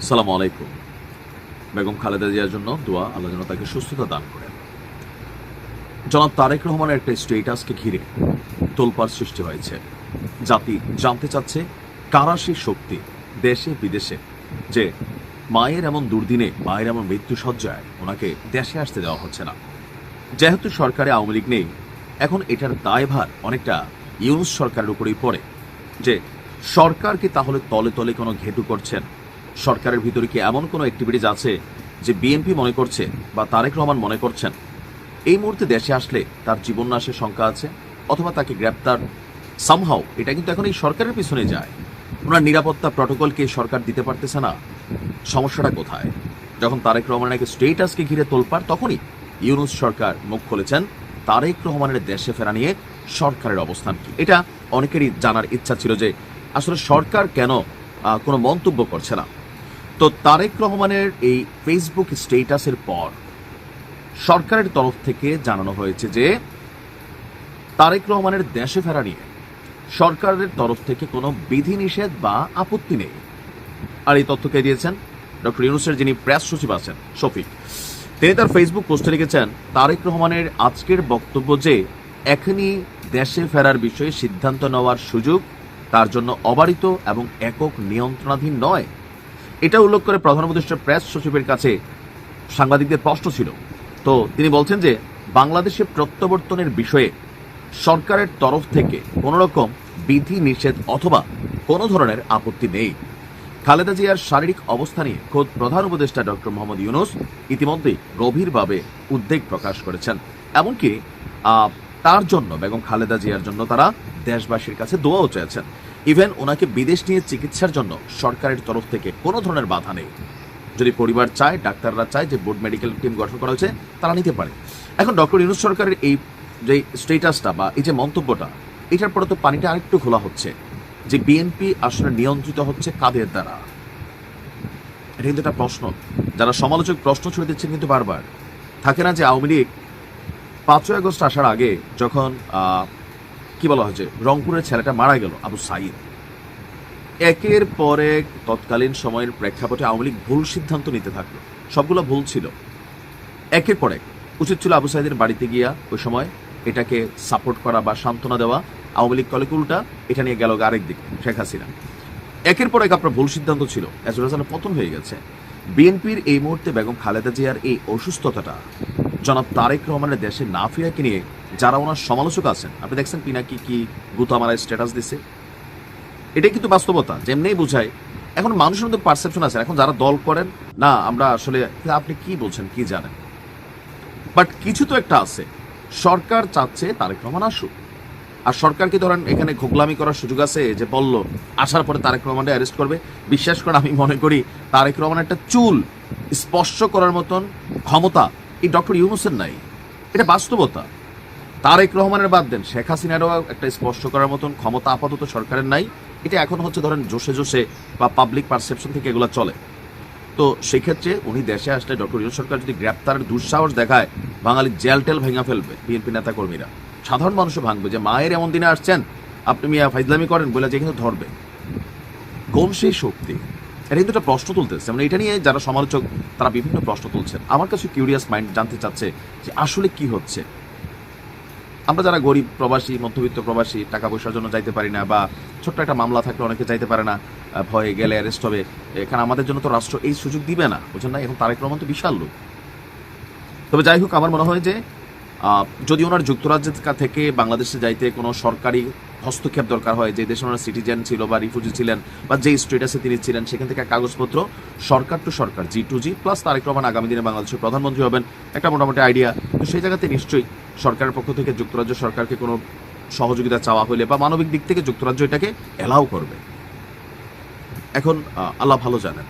সালামু আলাইকুম। বেগম খালেদা জিয়ার জন্য দোয়া, আল্লাহ যেন তাকে সুস্থতা দান করেন। জনাব তারেক রহমানের একটা স্টেটাসকে ঘিরে তোলপাড় সৃষ্টি হয়েছে। জাতি জানতে চাচ্ছে কারা সেই শক্তি দেশে বিদেশে যে মায়ের এমন দুর্দিনে, মায়ের এমন মৃত্যু সজ্জায় ওনাকে দেশে আসতে দেওয়া হচ্ছে না। যেহেতু সরকারে আওয়ামী লীগ নেই, এখন এটার দায়ভার অনেকটা ইউনূস সরকারের উপরেই পড়ে। যে সরকার কি তাহলে তলে তলে কোনো ঘেটু করছেন? সরকারের ভিতরে কি এমন কোনো অ্যাক্টিভিটিজ আছে যে বিএনপি মনে করছে বা তারেক রহমান মনে করছেন এই মুহূর্তে দেশে আসলে তার জীবন নাশের শঙ্কা আছে, অথবা তাকে গ্রেপ্তার সামহাও? এটা কিন্তু এখন এই সরকারের পিছনে যায়। ওনার নিরাপত্তা প্রটোকলকে সরকার দিতে পারতেছে না। সমস্যাটা কোথায়? যখন তারেক রহমানের স্টেটাসকে ঘিরে তোলপাড়, তখনই ইউনূস সরকার মুখ খুলেছেন তারেক রহমানের দেশে ফেরা নিয়ে সরকারের অবস্থান কি। এটা অনেকেরই জানার ইচ্ছা ছিল যে আসলে সরকার কেন কোনো মন্তব্য করছে না। তো তারেক রহমানের এই ফেসবুক স্টেটাসের পর সরকারের তরফ থেকে জানানো হয়েছে যে তারেক রহমানের দেশে ফেরা নিয়ে সরকারের তরফ থেকে কোনো বিধিনিষেধ বা আপত্তি নেই। আর এই তথ্যকে দিয়েছেন ডক্টর ইউনূসের যিনি প্রেস সচিব আছেন শফিক। তিনি তার ফেসবুক পোস্টে লিখেছেন, তারেক রহমানের আজকের বক্তব্য যে এখনই দেশে ফেরার বিষয়ে সিদ্ধান্ত নেওয়ার সুযোগ তার জন্য অবারিত এবং একক নিয়ন্ত্রণাধীন নয়। এটা উল্লেখ করে প্রধান উপদেষ্টার প্রেস সচিবের কাছে সাংবাদিকদের প্রশ্ন ছিল। তো তিনি বলছেন যে বাংলাদেশে প্রত্যাবর্তনের বিষয়ে সরকারের তরফ থেকে কোনো রকম বিধি নিষেধ অথবা কোনো ধরনের আপত্তি নেই। খালেদা জিয়ার শারীরিক অবস্থা নিয়ে খোদ প্রধান উপদেষ্টা ডক্টর মোহাম্মদ ইউনূস ইতিমধ্যেই গভীরভাবে উদ্বেগ প্রকাশ করেছেন। এমনকি তার জন্য, বেগম খালেদা জিয়ার জন্য তারা দেশবাসীর কাছে দোয়াও চেয়েছেন। ইভেন ওনাকে বিদেশ নিয়ে চিকিৎসার জন্য সরকারের তরফ থেকে কোনো ধরনের বাধা নেই। যদি পরিবার চায়, ডাক্তাররা চায় যে বোর্ড মেডিকেল টিম গঠন করা হয়েছে, তারা নিতে পারে। এখন ডক্টর ইউনূস সরকারের এই যে স্টেটাসটা বা এই যে মন্তব্যটা, এটার পরে তো পানিটা আরেকটু খোলা হচ্ছে যে বিএনপি আসলে নিয়ন্ত্রিত হচ্ছে কাদের দ্বারা। এটা কিন্তু একটা প্রশ্ন, যারা সমালোচক প্রশ্ন ছুড়ে দিচ্ছেন কিন্তু বারবার। থাকে না যে আওয়ামী লীগ 5ই আগস্ট আসার আগে যখন কি বলা হয়েছে, রংপুরের ছেলেটা মারা গেল আবু সাইদ, একের পর এক তৎকালীন সময়ের প্রেক্ষাপটে আওয়ামী লীগ ভুল সিদ্ধান্ত নিতে থাকলো। সবগুলো ভুল ছিল। একের পর এক উচিত ছিল আবু সাইদের বাড়িতে গিয়া ওই সময় এটাকে সাপোর্ট করা বা সান্ত্বনা দেওয়া। আওয়ামী লীগ কলে উল্টা এটা নিয়ে গেল আরেক দিকে, শেখ হাসিনা। একের পর এক আপনার ভুল সিদ্ধান্ত ছিল, এজ রেজাল্ট পতন হয়ে গেছে। বিএনপির এই মুহূর্তে বেগম খালেদা জিয়ার এই অসুস্থতাটা জনাব তারেক রহমানের দেশে না ফিরাকে নিয়ে যারা ওনার সমালোচক আছেন, আপনি দেখছেন পিনাকি কি গুতামারায় স্ট্যাটাস দিছে, এটাই কিন্তু বাস্তবতা। যেমনি বোঝায় এখন মানুষের মধ্যে পারসেপশন আছে। এখন যারা দল করেন না, আমরা আসলে আপনি কি বলছেন কি জানেন, বাট কিছু তো একটা আছে। সরকার চাচ্ছে তারেক রহমান আসুক, আর সরকারকে ধরেন এখানে ঘোগলামি করার সুযোগ আছে যে বলল আসার পরে তারেক রহমানকে অ্যারেস্ট করবে। বিশ্বাস করেন, আমি মনে করি তারেক রহমান একটা চুল স্পর্শ করার মতন ক্ষমতা এই ডক্টর ইউনূসের নাই। এটা বাস্তবতা। তারেক রহমানের বাদ দেন, শেখ হাসিনারও একটা স্পর্শ করার মতন ক্ষমতা আপাতত সরকারের নাই। এটা এখন হচ্ছে ধরেন জোশে জোশে বা পাবলিক পারসেপশন থেকে এগুলো চলে। তো সেক্ষেত্রে উনি দেশে আসলে ডক্টর ইউনূস সরকার যদি গ্রেপ্তারের দুঃসাহস দেখায়, বাঙালি জেল টেল ভেঙে ফেলবে বিএনপি নেতা কর্মীরা। সাধারণ মানুষও ভাঙবে যে মায়ের এমন দিনে আসছেন আপনি মিয়া ফাইজলামি করেন বলে, যে কিন্তু ধরবে। কোন সেই শক্তি? এটা কিন্তু একটা প্রশ্ন তুলতেছে। মানে এটা নিয়ে যারা সমালোচক তারা বিভিন্ন প্রশ্ন তুলছেন। আমার কাছে কিউরিয়াস মাইন্ড জানতে চাচ্ছে যে আসলে কি হচ্ছে। আমরা যারা গরিব প্রবাসী, মধ্যবিত্ত প্রবাসী, টাকা পয়সার জন্য যাইতে পারি না, বা ছোট্ট একটা মামলা থাকলে অনেকে যাইতে পারে না, ভয়ে গেলে অ্যারেস্ট হবে। এখানে আমাদের জন্য তো রাষ্ট্র এই সুযোগ দিবে না, বুঝছেন না? এখন তারেক রহমান তো বিশাল লোক। তবে যাই হোক, আমার মনে হয় যে যদি ওনার যুক্তরাজ্য থেকে বাংলাদেশে যাইতে কোনো সরকারি হস্তক্ষেপ দরকার হয়, যে দেশে ওনার সিটিজেন ছিল বা রিফিউজি ছিলেন বা যে স্টেটাসে তিনি ছিলেন, সেখান থেকে কাগজপত্র সরকার টু সরকার, G2G প্লাস তারেক রহমান আগামী দিনে বাংলাদেশের প্রধানমন্ত্রী হবেন, একটা মোটামুটি আইডিয়া। তো সেই জায়গাতে নিশ্চয়ই সরকারের পক্ষ থেকে যুক্তরাজ্য সরকারকে কোনো সহযোগিতা চাওয়া হলে বা মানবিক দিক থেকে যুক্তরাজ্য এটাকে অ্যালাউ করবে। এখন আল্লাহ ভালো জানেন।